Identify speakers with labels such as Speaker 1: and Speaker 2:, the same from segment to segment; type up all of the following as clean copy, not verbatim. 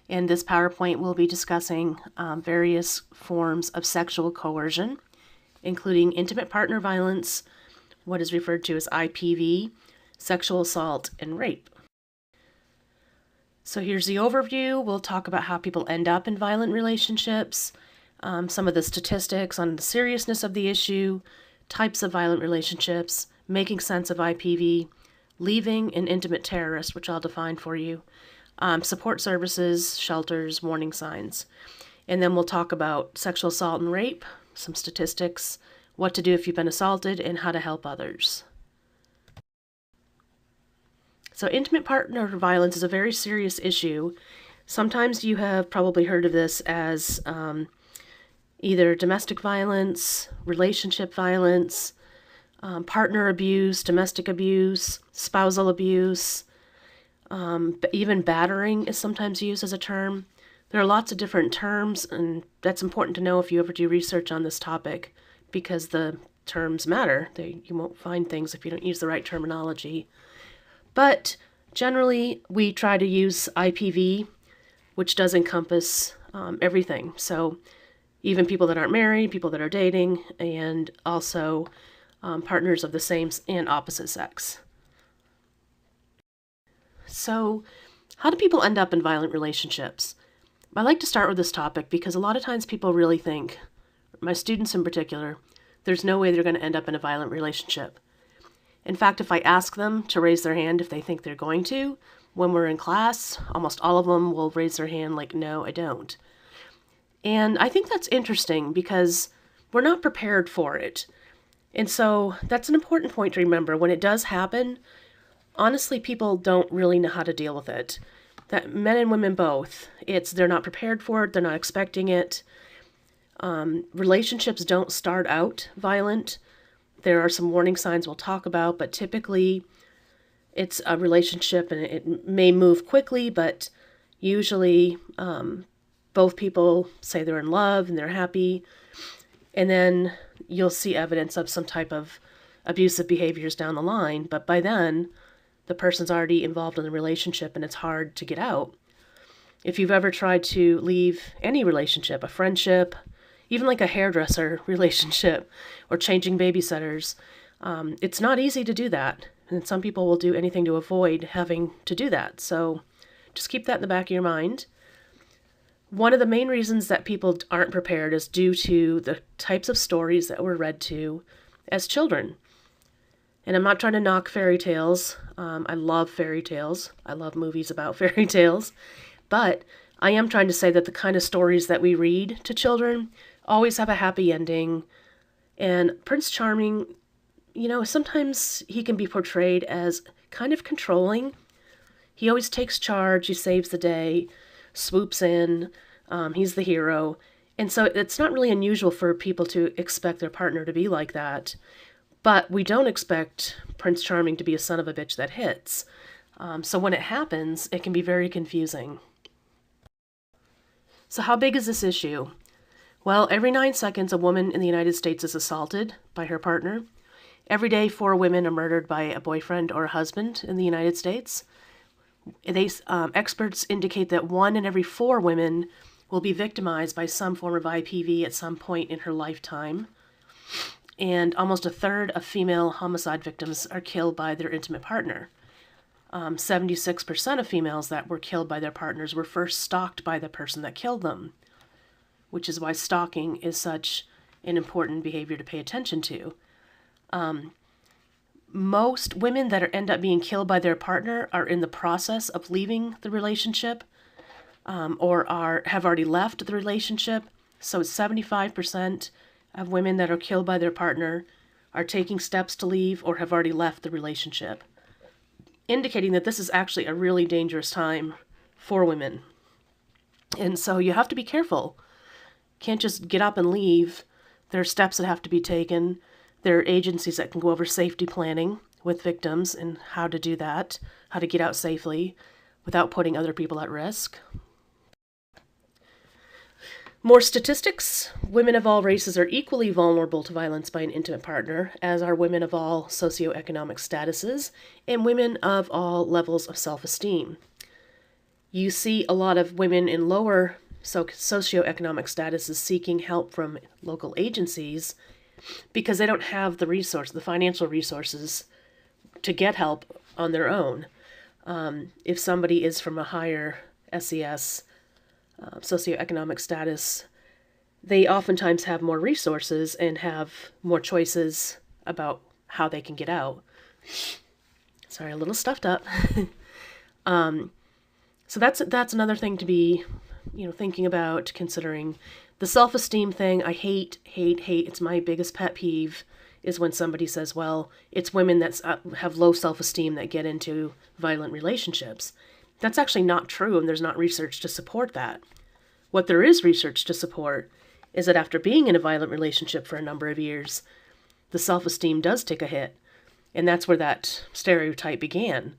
Speaker 1: In this PowerPoint, we'll be discussing various forms of sexual coercion, including intimate partner violence, what is referred to as IPV, sexual assault, and rape. So here's the overview. We'll talk about how people end up in violent relationships, some of the statistics on the seriousness of the issue, types of violent relationships, making sense of IPV, leaving an intimate terrorist, which I'll define for you, support services, shelters, warning signs. And then we'll talk about sexual assault and rape, some statistics, what to do if you've been assaulted, and how to help others. So intimate partner violence is a very serious issue. Sometimes you have probably heard of this as either domestic violence, relationship violence, partner abuse, domestic abuse, spousal abuse, even battering is sometimes used as a term. There are lots of different terms, and that's important to know if you ever do research on this topic, because the terms matter. You won't find things if you don't use the right terminology. But generally, we try to use IPV, which does encompass everything. So even people that aren't married, people that are dating, and also partners of the same and opposite sex. So how do people end up in violent relationships? I like to start with this topic because a lot of times people really think, my students in particular, there's no way they're going to end up in a violent relationship. In fact, if I ask them to raise their hand if they think they're going to, when we're in class, almost all of them will raise their hand like, no, I don't. And I think that's interesting because we're not prepared for it. And so that's an important point to remember. When it does happen, honestly, people don't really know how to deal with it. That men and women both, they're not prepared for it, they're not expecting it. Relationships don't start out violent. There are some warning signs we'll talk about, but typically it's a relationship and it may move quickly, but usually both people say they're in love and they're happy, and then you'll see evidence of some type of abusive behaviors down the line, but by then the person's already involved in the relationship and it's hard to get out. If you've ever tried to leave any relationship, a friendship, even like a hairdresser relationship or changing babysitters, it's not easy to do that. And some people will do anything to avoid having to do that. So just keep that in the back of your mind. One of the main reasons that people aren't prepared is due to the types of stories that were read to as children. And I'm not trying to knock fairy tales. I love fairy tales. I love movies about fairy tales. But I am trying to say that the kind of stories that we read to children always have a happy ending. And Prince Charming, sometimes he can be portrayed as kind of controlling. He always takes charge, he saves the day, swoops in, he's the hero. And so it's not really unusual for people to expect their partner to be like that. But we don't expect Prince Charming to be a son of a bitch that hits. So when it happens, it can be very confusing. So how big is this issue? Well, every 9 seconds, a woman in the United States is assaulted by her partner. Every day, 4 women are murdered by a boyfriend or a husband in the United States. Experts indicate that 1 in every 4 women will be victimized by some form of IPV at some point in her lifetime. And almost a third of female homicide victims are killed by their intimate partner. 76% of females that were killed by their partners were first stalked by the person that killed them, which is why stalking is such an important behavior to pay attention to. Most women that end up being killed by their partner are in the process of leaving the relationship or have already left the relationship. So 75% of women that are killed by their partner are taking steps to leave or have already left the relationship, indicating that this is actually a really dangerous time for women. And so you have to be careful. Can't just get up and leave. There are steps that have to be taken. There are agencies that can go over safety planning with victims and how to do that, how to get out safely without putting other people at risk. More statistics. Women of all races are equally vulnerable to violence by an intimate partner, as are women of all socioeconomic statuses and women of all levels of self-esteem. You see a lot of women in lower socioeconomic statuses seeking help from local agencies because they don't have the financial resources to get help on their own. If somebody is from a higher SES, socioeconomic status, they oftentimes have more resources and have more choices about how they can get out. Sorry, a little stuffed up. So that's another thing to be, thinking about, considering. The self-esteem thing, I hate. It's my biggest pet peeve, is when somebody says, well, it's women that have low self-esteem that get into violent relationships. That's actually not true, and there's not research to support that. What there is research to support is that after being in a violent relationship for a number of years, the self-esteem does take a hit. And that's where that stereotype began.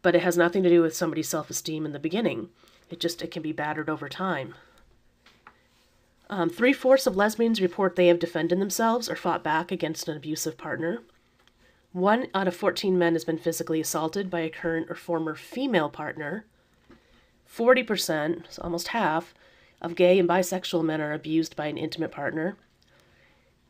Speaker 1: But it has nothing to do with somebody's self-esteem in the beginning. It can be battered over time. 3/4 of lesbians report they have defended themselves or fought back against an abusive partner. 1 out of 14 men has been physically assaulted by a current or former female partner. 40%, so almost half, of gay and bisexual men are abused by an intimate partner.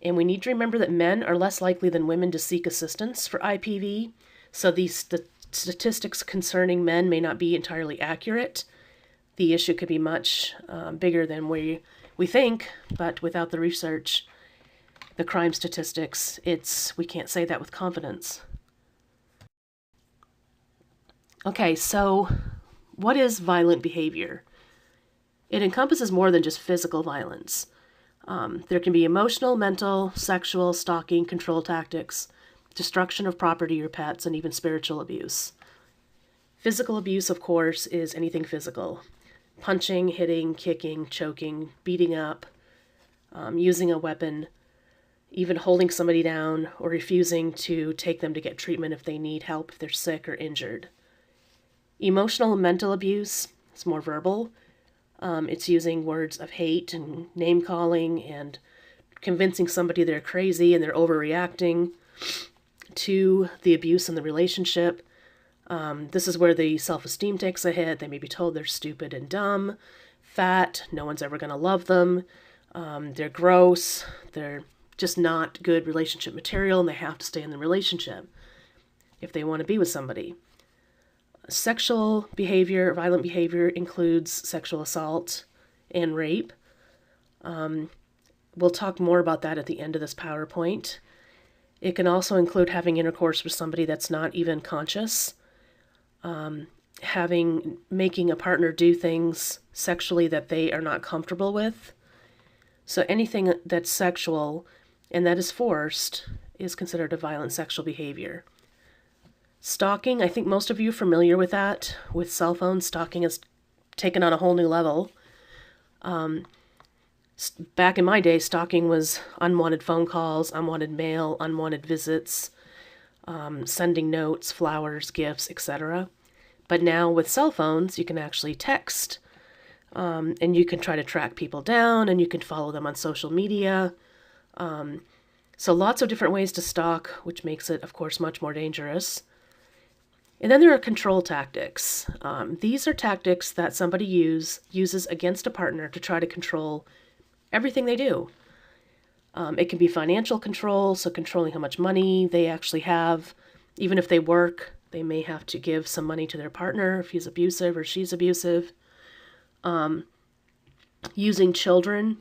Speaker 1: And we need to remember that men are less likely than women to seek assistance for IPV, so these statistics concerning men may not be entirely accurate. The issue could be much bigger than we think, but without the research, the crime statistics, we can't say that with confidence. Okay, so what is violent behavior? It encompasses more than just physical violence. There can be emotional, mental, sexual, stalking, control tactics, destruction of property or pets, and even spiritual abuse. Physical abuse, of course, is anything physical. Punching, hitting, kicking, choking, beating up, using a weapon, even holding somebody down or refusing to take them to get treatment if they need help, if they're sick or injured. Emotional and mental abuse is more verbal. It's using words of hate and name-calling and convincing somebody they're crazy and they're overreacting to the abuse in the relationship. This is where the self-esteem takes a hit. They may be told they're stupid and dumb, fat, no one's ever going to love them, they're gross, they're just not good relationship material, and they have to stay in the relationship if they want to be with somebody. Sexual behavior, violent behavior, includes sexual assault and rape. We'll talk more about that at the end of this PowerPoint. It can also include having intercourse with somebody that's not even conscious, making a partner do things sexually that they are not comfortable with. So anything that's sexual and that is forced is considered a violent sexual behavior. Stalking, I think most of you are familiar with that. With cell phones, stalking has taken on a whole new level. Back in my day, stalking was unwanted phone calls, unwanted mail, unwanted visits, sending notes, flowers, gifts, etc. But now with cell phones, you can actually text, and you can try to track people down, and you can follow them on social media. So lots of different ways to stalk, which makes it, of course, much more dangerous. And then there are control tactics. These are tactics that somebody uses against a partner to try to control everything they do. It can be financial control, so controlling how much money they actually have. Even if they work, they may have to give some money to their partner if he's abusive or she's abusive. Using children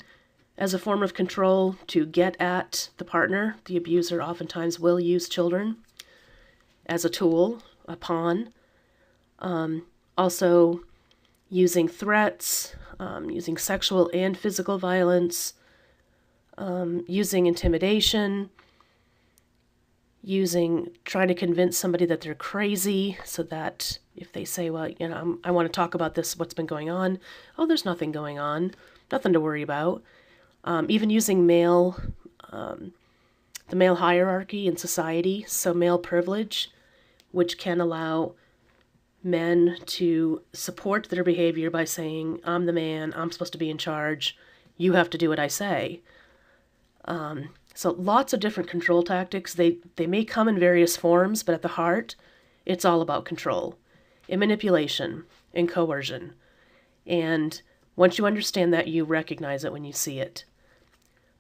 Speaker 1: as a form of control to get at the partner. The abuser oftentimes will use children as a tool, a pawn. Also using threats, using sexual and physical violence, using intimidation, trying to convince somebody that they're crazy, so that if they say, well, I want to talk about this, what's been going on. Oh, there's nothing going on, nothing to worry about. Even using the male hierarchy in society, so male privilege, which can allow men to support their behavior by saying, I'm the man, I'm supposed to be in charge, you have to do what I say. So lots of different control tactics. They may come in various forms, but at the heart, it's all about control and manipulation. and coercion. And once you understand that, you recognize it when you see it.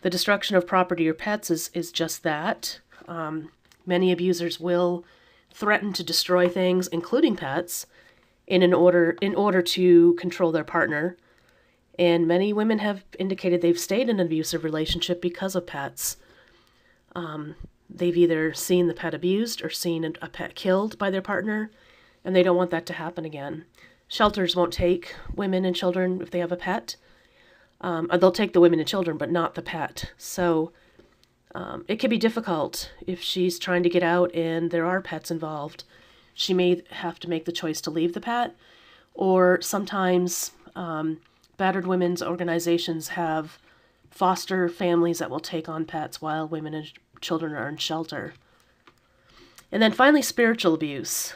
Speaker 1: The destruction of property or pets is just that. Many abusers will threaten to destroy things, including pets, in order to control their partner. And many women have indicated they've stayed in an abusive relationship because of pets. They've either seen the pet abused or seen a pet killed by their partner, and they don't want that to happen again. Shelters won't take women and children if they have a pet. They'll take the women and children, but not the pet. So it can be difficult if she's trying to get out and there are pets involved. She may have to make the choice to leave the pet, or sometimes battered women's organizations have foster families that will take on pets while women and children are in shelter. And then finally, spiritual abuse.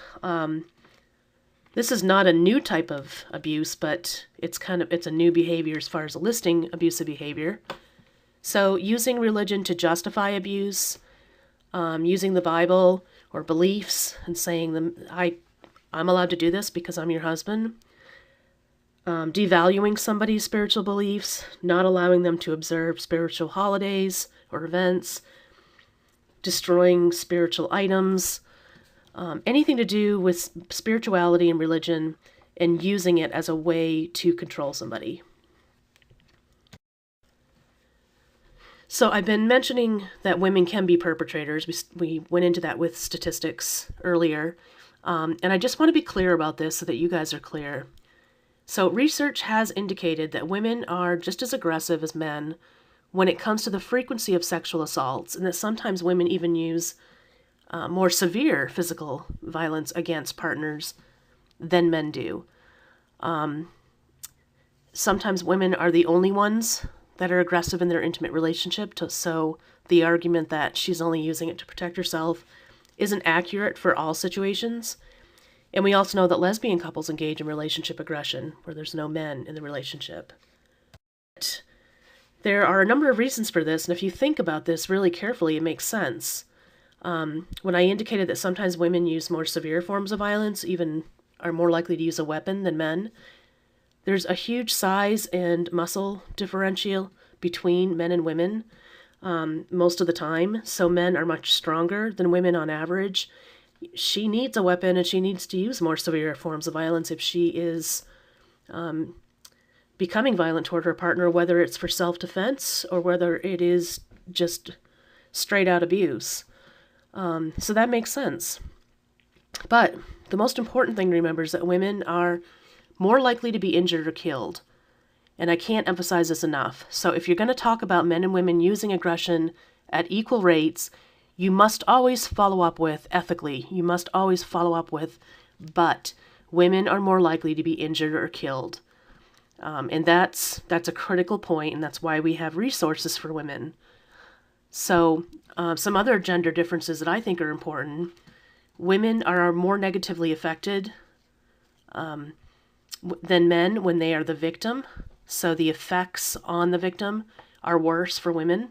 Speaker 1: This is not a new type of abuse, but it's a new behavior as far as listing abusive behavior. So using religion to justify abuse, using the Bible or beliefs and saying I'm allowed to do this because I'm your husband. Devaluing somebody's spiritual beliefs, not allowing them to observe spiritual holidays or events, destroying spiritual items, anything to do with spirituality and religion, and using it as a way to control somebody. So I've been mentioning that women can be perpetrators. We went into that with statistics earlier. And I just want to be clear about this so that you guys are clear. So research has indicated that women are just as aggressive as men when it comes to the frequency of sexual assaults, and that sometimes women even use more severe physical violence against partners than men do. Sometimes women are the only ones that are aggressive in their intimate relationship, so the argument that she's only using it to protect herself isn't accurate for all situations. And we also know that lesbian couples engage in relationship aggression where there's no men in the relationship. There are a number of reasons for this, and if you think about this really carefully, it makes sense. When I indicated that sometimes women use more severe forms of violence, even are more likely to use a weapon than men, there's a huge size and muscle differential between men and women most of the time. So men are much stronger than women on average. She needs a weapon and she needs to use more severe forms of violence if she is becoming violent toward her partner, whether it's for self-defense or whether it is just straight out abuse. So that makes sense. But the most important thing to remember is that women are more likely to be injured or killed. And I can't emphasize this enough. So if you're going to talk about men and women using aggression at equal rates, you must always follow up with ethically. You must always follow up with, but women are more likely to be injured or killed. And that's a critical point, and that's why we have resources for women. So some other gender differences that I think are important. Women are more negatively affected than men when they are the victim. So the effects on the victim are worse for women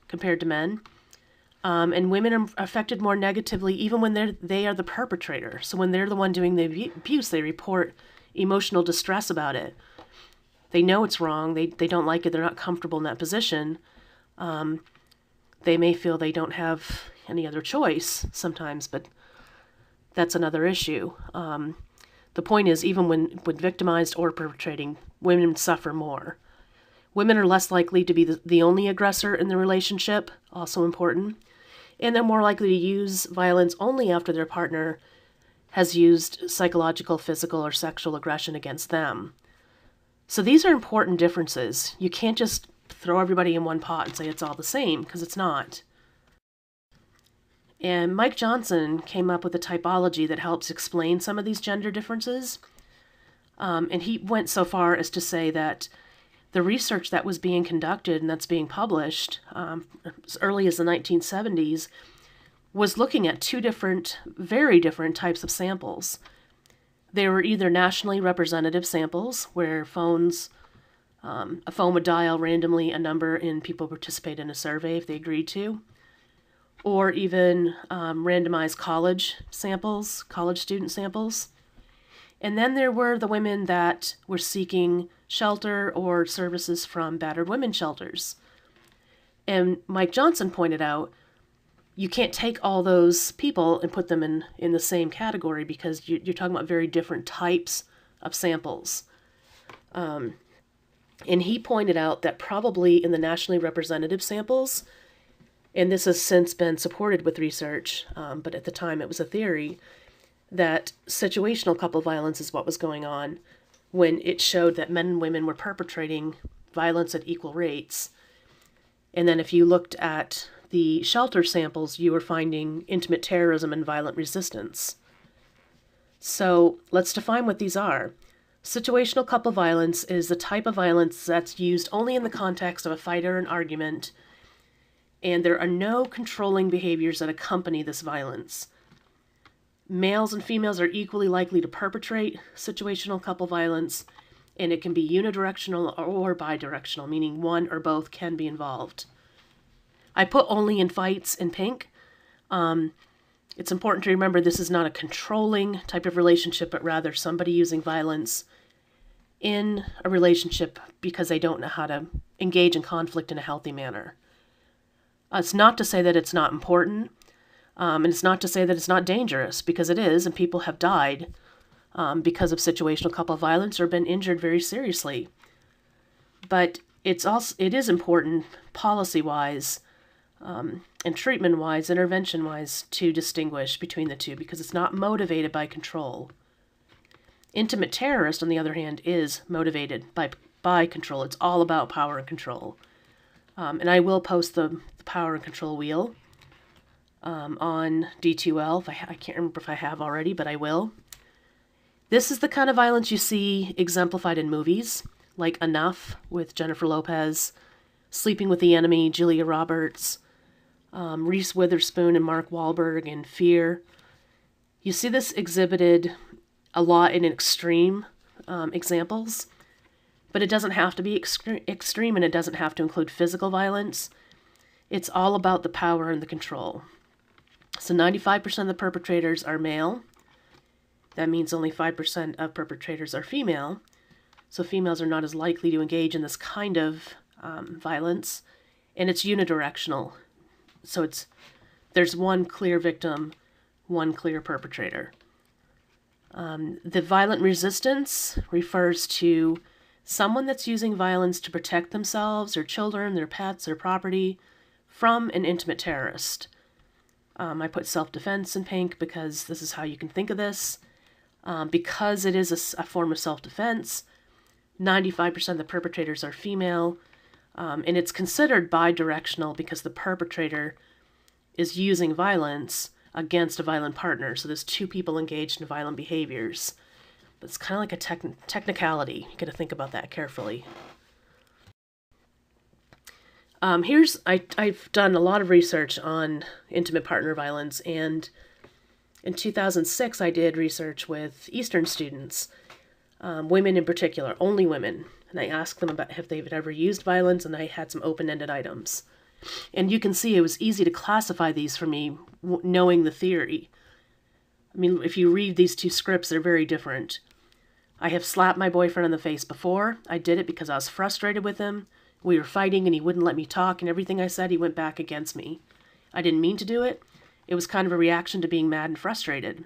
Speaker 1: compared to men. And women are affected more negatively even when they are the perpetrator. So when they're the one doing the abuse, they report emotional distress about it. They know it's wrong. They don't like it. They're not comfortable in that position. They may feel they don't have any other choice sometimes, but that's another issue. The point is, even when victimized or perpetrating, women suffer more. Women are less likely to be the only aggressor in the relationship, also important. And they're more likely to use violence only after their partner has used psychological, physical, or sexual aggression against them. So these are important differences. You can't just throw everybody in one pot and say it's all the same, because it's not. And Mike Johnson came up with a typology that helps explain some of these gender differences. And he went so far as to say that the research that was being conducted and that's being published as early as the 1970s was looking at two very different types of samples. They were either nationally representative samples, where a phone would dial randomly a number and people participate in a survey if they agreed to, or even randomized college student samples. And then there were the women that were seeking shelter or services from battered women's shelters. And Mike Johnson pointed out, you can't take all those people and put them in the same category because you're talking about very different types of samples. And he pointed out that probably in the nationally representative samples, and this has since been supported with research, but at the time it was a theory, that situational couple violence is what was going on when it showed that men and women were perpetrating violence at equal rates. And then if you looked at the shelter samples, you were finding intimate terrorism and violent resistance. So let's define what these are. Situational couple violence is the type of violence that's used only in the context of a fight or an argument, and there are no controlling behaviors that accompany this violence. Males and females are equally likely to perpetrate situational couple violence, and it can be unidirectional or bidirectional, meaning one or both can be involved. I put only in fights in pink. It's important to remember this is not a controlling type of relationship, but rather somebody using violence in a relationship because they don't know how to engage in conflict in a healthy manner. It's not to say that it's not important, and it's not to say that it's not dangerous, because it is, and people have died because of situational couple violence or been injured very seriously. But it is important policy-wise and treatment-wise, intervention-wise, to distinguish between the two, because it's not motivated by control. Intimate terrorist, on the other hand, is motivated by control. It's all about power and control. And I will post the power and control wheel on D2L. I can't remember if I have already, but I will. This is the kind of violence you see exemplified in movies, like Enough with Jennifer Lopez, Sleeping with the Enemy, Julia Roberts, Reese Witherspoon and Mark Wahlberg in Fear. You see this exhibited a lot in extreme examples, but it doesn't have to be extreme, and it doesn't have to include physical violence. It's all about the power and the control. So 95% of the perpetrators are male. That means only 5% of perpetrators are female. So females are not as likely to engage in this kind of violence, and it's unidirectional. So there's one clear victim, one clear perpetrator. The violent resistance refers to someone that's using violence to protect themselves, their children, their pets, their property from an intimate terrorist. I put self-defense in pink because this is how you can think of this. Because it is a form of self-defense, 95% of the perpetrators are female, and it's considered bidirectional because the perpetrator is using violence against a violent partner. So there's two people engaged in violent behaviors. But it's kind of like a technicality. You got to think about that carefully. I've done a lot of research on intimate partner violence, and in 2006 I did research with Eastern students, women in particular, only women, and I asked them about if they've ever used violence, and I had some open-ended items. And you can see it was easy to classify these for me, knowing the theory. I mean, if you read these two scripts, they're very different. I have slapped my boyfriend in the face before. I did it because I was frustrated with him. We were fighting and he wouldn't let me talk, and everything I said, he went back against me. I didn't mean to do it. It was kind of a reaction to being mad and frustrated.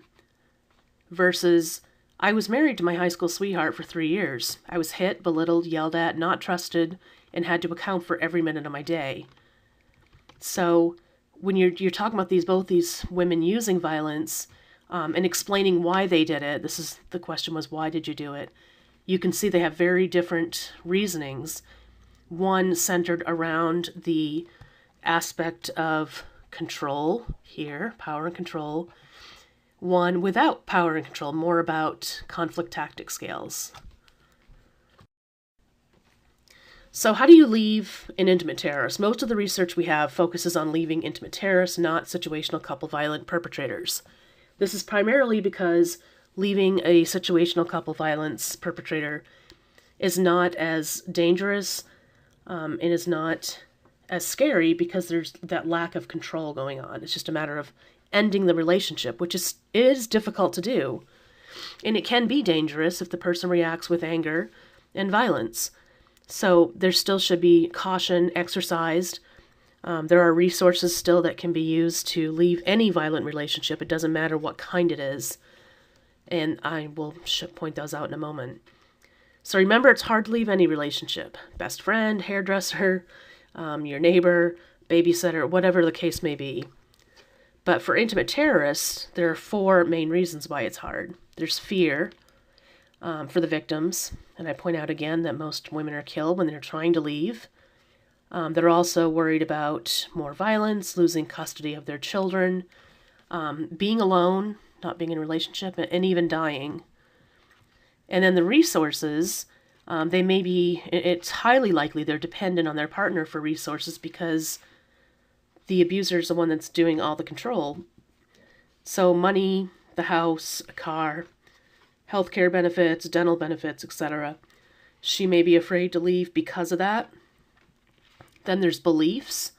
Speaker 1: Versus, I was married to my high school sweetheart for 3 years. I was hit, belittled, yelled at, not trusted, and had to account for every minute of my day. So when you're talking about both these women using violence and explaining why they did it, the question was, why did you do it? You can see they have very different reasonings. One centered around the aspect of control here, power and control. One without power and control, more about conflict tactic scales. So how do you leave an intimate terrorist? Most of the research we have focuses on leaving intimate terrorists, not situational couple violent perpetrators. This is primarily because leaving a situational couple violence perpetrator is not as dangerous and is not as scary because there's that lack of control going on. It's just a matter of ending the relationship, which is difficult to do. And it can be dangerous if the person reacts with anger and violence. So there still should be caution exercised. There are resources still that can be used to leave any violent relationship. It doesn't matter what kind it is. And I will point those out in a moment. So remember, it's hard to leave any relationship. Best friend, hairdresser, your neighbor, babysitter, whatever the case may be. But for intimate terrorists, there are 4 main reasons why it's hard. There's fear for the victims. And I point out again that most women are killed when they're trying to leave. They're also worried about more violence, losing custody of their children, being alone, not being in a relationship, and even dying. And then the resources, it's highly likely they're dependent on their partner for resources because the abuser is the one that's doing all the control. So money, the house, a car, healthcare benefits, dental benefits, etc. She may be afraid to leave because of that. Then there's beliefs.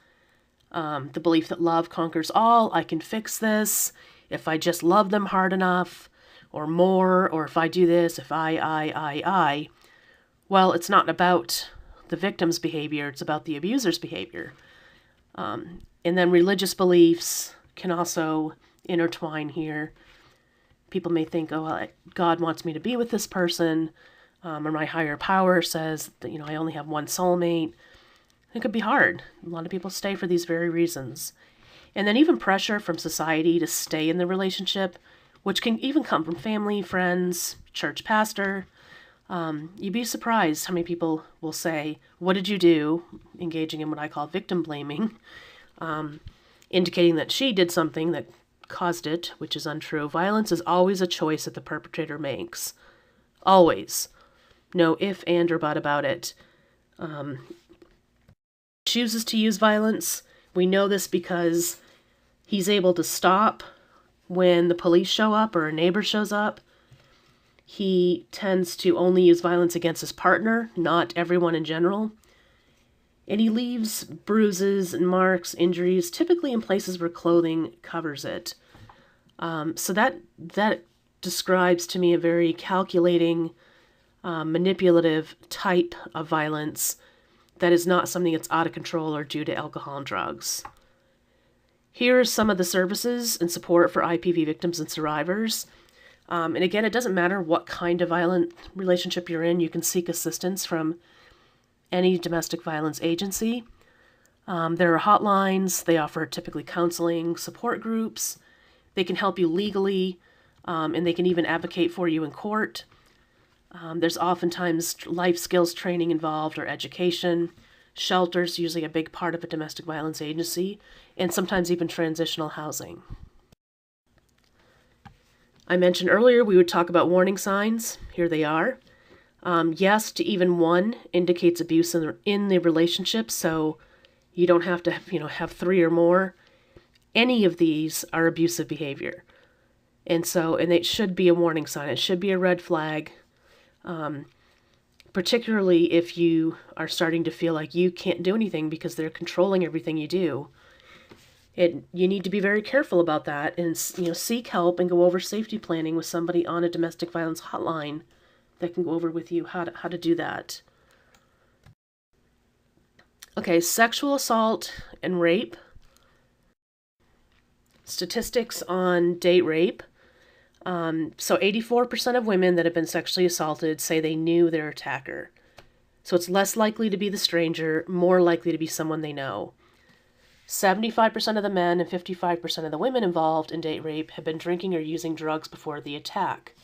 Speaker 1: The belief that love conquers all. I can fix this if I just love them hard enough or more, or if I do this, if I. Well, it's not about the victim's behavior. It's about the abuser's behavior. And then religious beliefs can also intertwine here. People may think, oh, well, God wants me to be with this person, or my higher power says that, I only have one soulmate. It could be hard. A lot of people stay for these very reasons. And then even pressure from society to stay in the relationship, which can even come from family, friends, church pastor. You'd be surprised how many people will say, what did you do? Engaging in what I call victim blaming, indicating that she did something that caused it, which is untrue. Violence is always a choice that the perpetrator makes. Always. No if, and, or but about it. Chooses to use violence. We know this because he's able to stop when the police show up or a neighbor shows up. He tends to only use violence against his partner, not everyone in general. And he leaves bruises and marks, injuries, typically in places where clothing covers it. So that describes to me a very calculating, manipulative type of violence that is not something that's out of control or due to alcohol and drugs. Here are some of the services and support for IPV victims and survivors. And again, it doesn't matter what kind of violent relationship you're in. You can seek assistance from any domestic violence agency. There are hotlines. They offer typically counseling, support groups. They can help you legally, and they can even advocate for you in court. There's oftentimes life skills training involved or education. Shelters, usually a big part of a domestic violence agency, and sometimes even transitional housing. I mentioned earlier we would talk about warning signs. Here they are. Yes to even one indicates abuse in the relationship, so you don't have to have 3 or more. Any of these are abusive behavior. And it should be a warning sign. It should be a red flag. Particularly if you are starting to feel like you can't do anything because they're controlling everything you do. You need to be very careful about that and seek help and go over safety planning with somebody on a domestic violence hotline that can go over with you how to do that. Okay, sexual assault and rape. Statistics on date rape. So 84% of women that have been sexually assaulted say they knew their attacker. So it's less likely to be the stranger, more likely to be someone they know. 75% of the men and 55% of the women involved in date rape have been drinking or using drugs before the attack.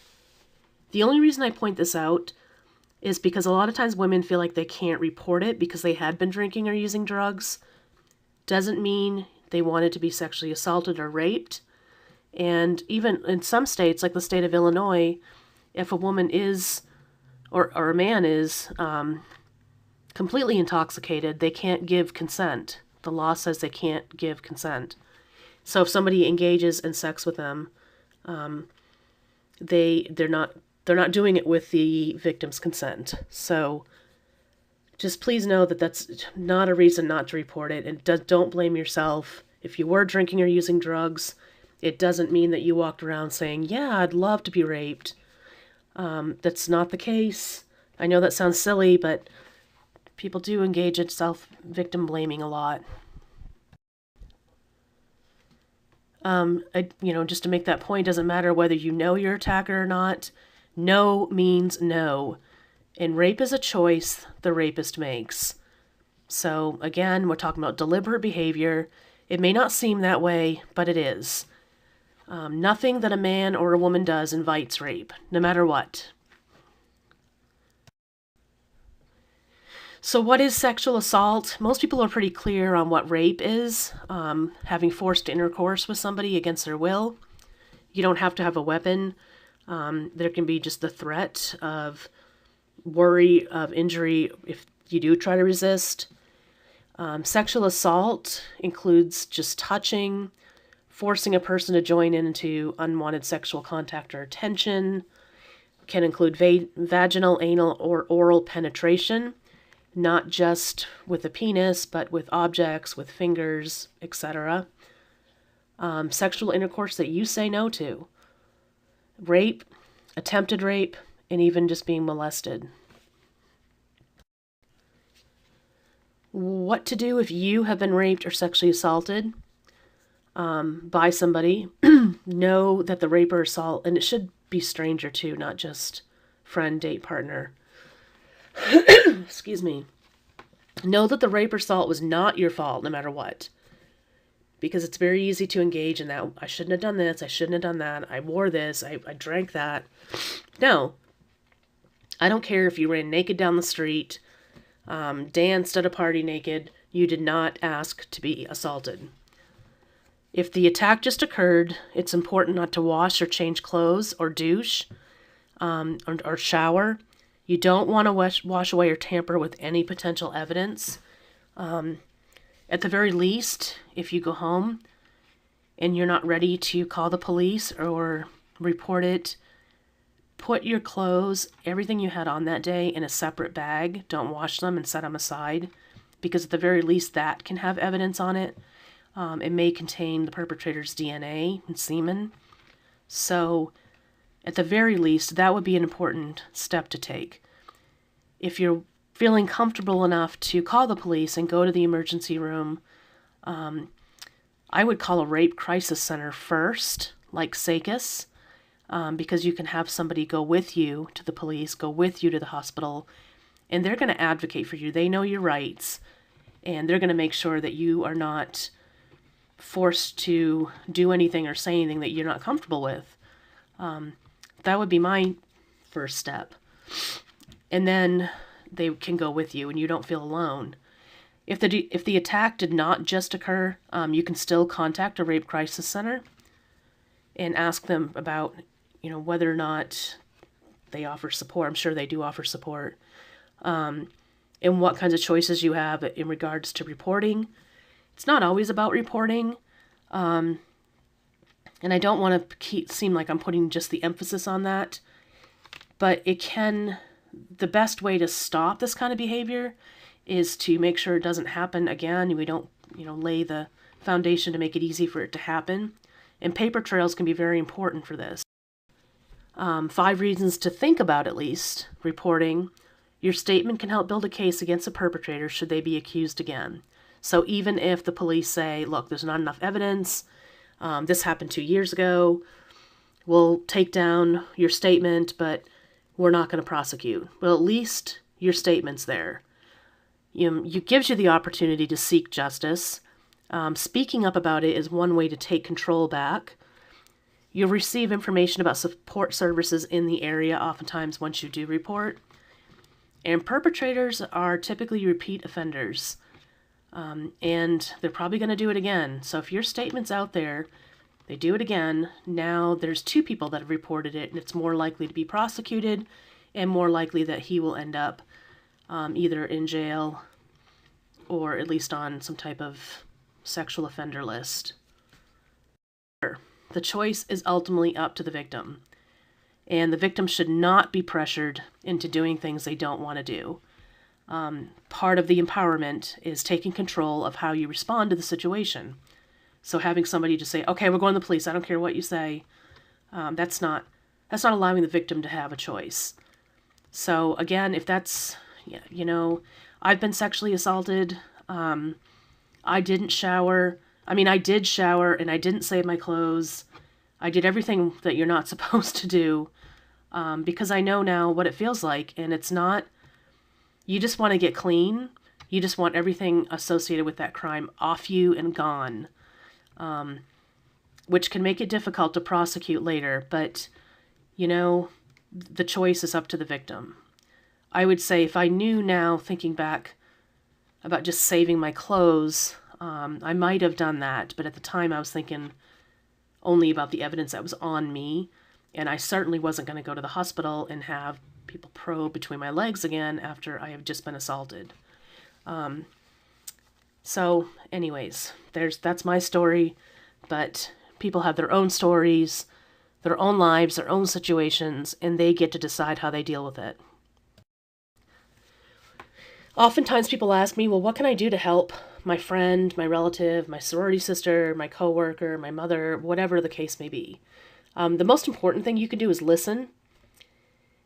Speaker 1: The only reason I point this out is because a lot of times women feel like they can't report it because they had been drinking or using drugs. Doesn't mean they wanted to be sexually assaulted or raped. And even in some states, like the state of Illinois, if a woman is, or a man is, completely intoxicated, they can't give consent. The law says they can't give consent. So if somebody engages in sex with them, they're not doing it with the victim's consent. So just please know that that's not a reason not to report it, and don't blame yourself. If you were drinking or using drugs, it doesn't mean that you walked around saying, yeah, I'd love to be raped. That's not the case. I know that sounds silly, but people do engage in self-victim blaming a lot. Just to make that point, doesn't matter whether you know your attacker or not. No means no. And rape is a choice the rapist makes. So again, we're talking about deliberate behavior. It may not seem that way, but it is. Nothing that a man or a woman does invites rape, no matter what. So what is sexual assault? Most people are pretty clear on what rape is. Having forced intercourse with somebody against their will. You don't have to have a weapon. There can be just the threat of worry of injury if you do try to resist. Sexual assault includes just touching, forcing a person to join into unwanted sexual contact or attention. Can include vaginal, anal, or oral penetration, not just with a penis, but with objects, with fingers, etc. Sexual intercourse that you say no to. Rape, attempted rape, and even just being molested. What to do if you have been raped or sexually assaulted by somebody. Know that the rape or assault, and it should be stranger too, not just friend, date, partner. Excuse me. Know that the rape or assault was not your fault, no matter what. Because it's very easy to engage in that. I shouldn't have done this. I shouldn't have done that. I wore this. I drank that. No. I don't care if you ran naked down the street, danced at a party naked. You did not ask to be assaulted. If the attack just occurred, it's important not to wash or change clothes or douche or shower. You don't want to wash away or tamper with any potential evidence. At the very least, if you go home and you're not ready to call the police or report it, put your clothes, everything you had on that day, in a separate bag. Don't wash them and set them aside, because at the very least that can have evidence on it. It may contain the perpetrator's DNA and semen. So at the very least, that would be an important step to take. If you're feeling comfortable enough to call the police and go to the emergency room, I would call a rape crisis center first, like SACUS, because you can have somebody go with you to the police, go with you to the hospital, and they're going to advocate for you. They know your rights, and they're going to make sure that you are not forced to do anything or say anything that you're not comfortable with. That would be my first step. And then they can go with you and you don't feel alone. If the attack did not just occur, you can still contact a rape crisis center and ask them about, whether or not they offer support. I'm sure they do offer support. And what kinds of choices you have in regards to reporting. It's not always about reporting. And I don't want to seem like I'm putting just the emphasis on that. But the best way to stop this kind of behavior is to make sure it doesn't happen again. We don't, lay the foundation to make it easy for it to happen. And paper trails can be very important for this. 5 reasons to think about, at least, reporting. Your statement can help build a case against a perpetrator should they be accused again. So even if the police say, look, there's not enough evidence, this happened 2 years ago, we'll take down your statement, but we're not going to prosecute. Well, at least your statement's there. It gives you the opportunity to seek justice. Speaking up about it is one way to take control back. You'll receive information about support services in the area oftentimes once you do report. And perpetrators are typically repeat offenders. And they're probably going to do it again. So if your statement's out there, they do it again, now there's 2 people that have reported it, and it's more likely to be prosecuted and more likely that he will end up either in jail or at least on some type of sexual offender list. The choice is ultimately up to the victim, and the victim should not be pressured into doing things they don't want to do. Part of the empowerment is taking control of how you respond to the situation. So having somebody just say, okay, we're going to the police, I don't care what you say, that's not that's not allowing the victim to have a choice. So again, if that's, I've been sexually assaulted. I didn't shower. I did shower and I didn't save my clothes. I did everything that you're not supposed to do, because I know now what it feels like. And it's not, you just want to get clean. You just want everything associated with that crime off you and gone, which can make it difficult to prosecute later. But, the choice is up to the victim. I would say if I knew now, thinking back about just saving my clothes, I might have done that. But at the time I was thinking only about the evidence that was on me. And I certainly wasn't going to go to the hospital and have people probe between my legs again after I have just been assaulted. So anyways, that's my story, but people have their own stories, their own lives, their own situations, and they get to decide how they deal with it. Oftentimes people ask me, well, what can I do to help my friend, my relative, my sorority sister, my coworker, my mother, whatever the case may be? The most important thing you can do is listen.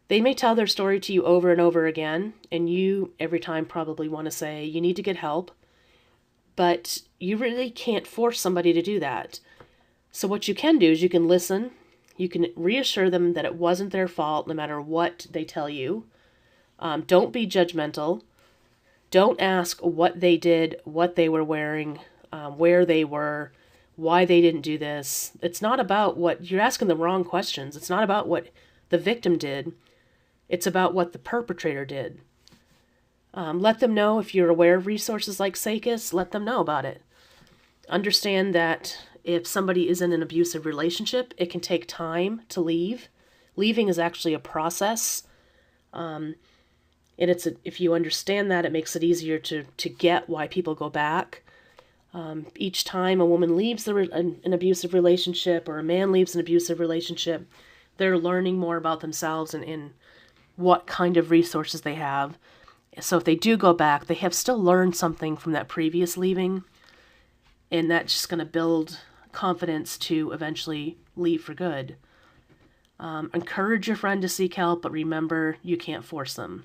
Speaker 1: They may tell their story to you over and over again, and you every time probably want to say you need to get help, but you really can't force somebody to do that. So what you can do is you can listen. You can reassure them that it wasn't their fault no matter what they tell you. Don't be judgmental. Don't ask what they did, what they were wearing, where they were, why they didn't do this. It's not about you're asking the wrong questions. It's not about what the victim did. It's about what the perpetrator did. Let them know if you're aware of resources like SACUS, let them know about it. Understand that if somebody is in an abusive relationship, it can take time to leave. Leaving is actually a process. And if you understand that, it makes it easier to get why people go back. Each time a woman leaves an abusive relationship or a man leaves an abusive relationship, they're learning more about themselves and what kind of resources they have. So if they do go back, they have still learned something from that previous leaving, and that's just going to build confidence to eventually leave for good. Encourage your friend to seek help, but remember, you can't force them.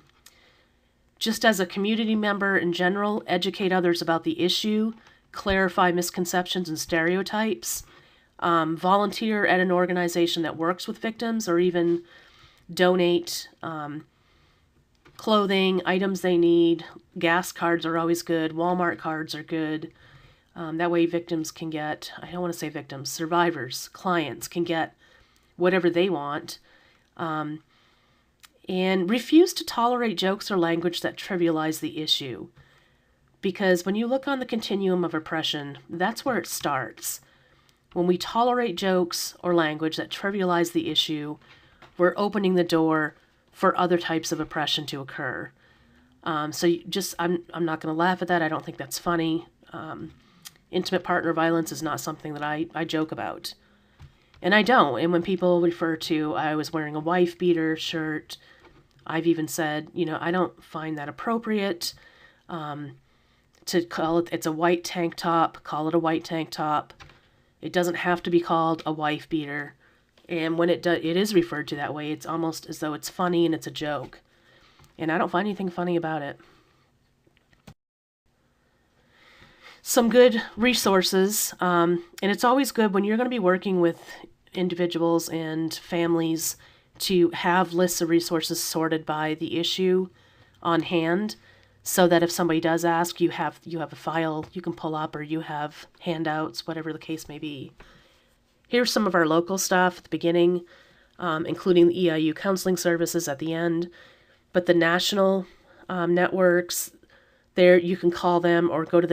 Speaker 1: Just as a community member in general, educate others about the issue, clarify misconceptions and stereotypes, volunteer at an organization that works with victims, or even donate clothing, items they need. Gas cards are always good. Walmart cards are good. That way victims can get, I don't want to say victims, survivors, clients can get whatever they want. And refuse to tolerate jokes or language that trivialize the issue. Because when you look on the continuum of oppression, that's where it starts. When we tolerate jokes or language that trivialize the issue, we're opening the door for other types of oppression to occur. I'm not going to laugh at that. I don't think that's funny. Intimate partner violence is not something that I joke about. And I don't. And when people refer to, I was wearing a wife beater shirt, I've even said, I don't find that appropriate. To call it's a white tank top, call it a white tank top. It doesn't have to be called a wife beater. And when it is referred to that way, it's almost as though it's funny and it's a joke. And I don't find anything funny about it. Some good resources, and it's always good when you're going to be working with individuals and families to have lists of resources sorted by the issue on hand, so that if somebody does ask, you have a file you can pull up, or you have handouts, whatever the case may be. Here's some of our local stuff at the beginning, including the EIU counseling services at the end. But the national networks, there you can call them or go to their